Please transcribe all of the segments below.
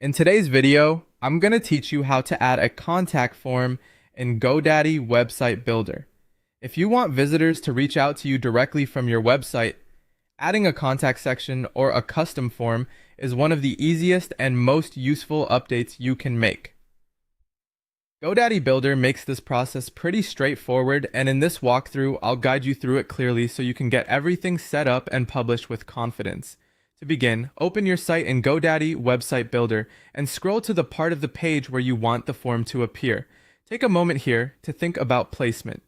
In today's video, I'm going to teach you how to add a contact form in GoDaddy Website Builder. If you want visitors to reach out to you directly from your website, adding a contact section or a custom form is one of the easiest and most useful updates you can make. GoDaddy Builder makes this process pretty straightforward, and in this walkthrough, I'll guide you through it clearly so you can get everything set up and published with confidence. To begin, open your site in GoDaddy Website Builder and scroll to the part of the page where you want the form to appear. Take a moment here to think about placement.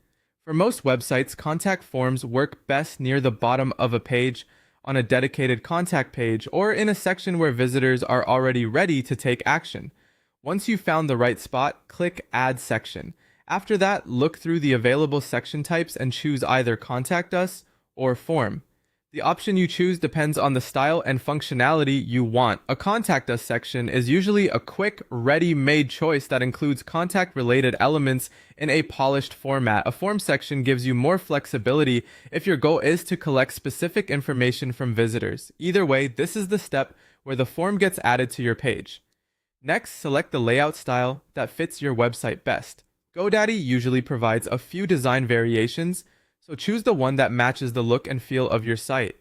For most websites, contact forms work best near the bottom of a page, on a dedicated contact page, or in a section where visitors are already ready to take action. Once you've found the right spot, click Add Section. After that, look through the available section types and choose either Contact Us or Form. The option you choose depends on the style and functionality you want. A Contact Us section is usually a quick, ready-made choice that includes contact-related elements in a polished format. A Form section gives you more flexibility if your goal is to collect specific information from visitors. Either way, this is the step where the form gets added to your page. Next, select the layout style that fits your website best. GoDaddy usually provides a few design variations, so choose the one that matches the look and feel of your site.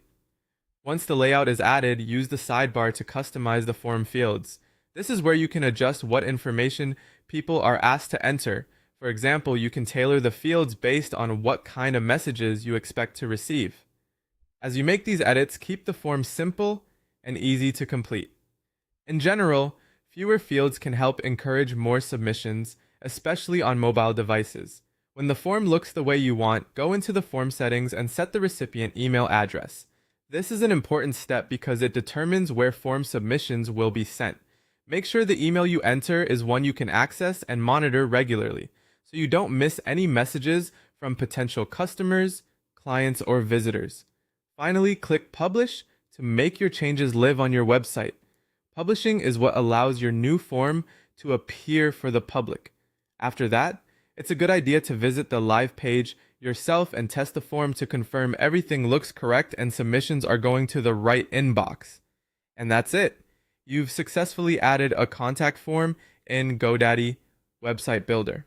Once the layout is added, use the sidebar to customize the form fields. This is where you can adjust what information people are asked to enter. For example, you can tailor the fields based on what kind of messages you expect to receive. As you make these edits, keep the form simple and easy to complete. In general, fewer fields can help encourage more submissions, especially on mobile devices. When the form looks the way you want, go into the form settings and set the recipient email address. This is an important step because it determines where form submissions will be sent. Make sure the email you enter is one you can access and monitor regularly, so you don't miss any messages from potential customers, clients, or visitors. Finally, click Publish to make your changes live on your website. Publishing is what allows your new form to appear for the public. After that, it's a good idea to visit the live page yourself and test the form to confirm everything looks correct and submissions are going to the right inbox. And that's it. You've successfully added a contact form in GoDaddy Website Builder.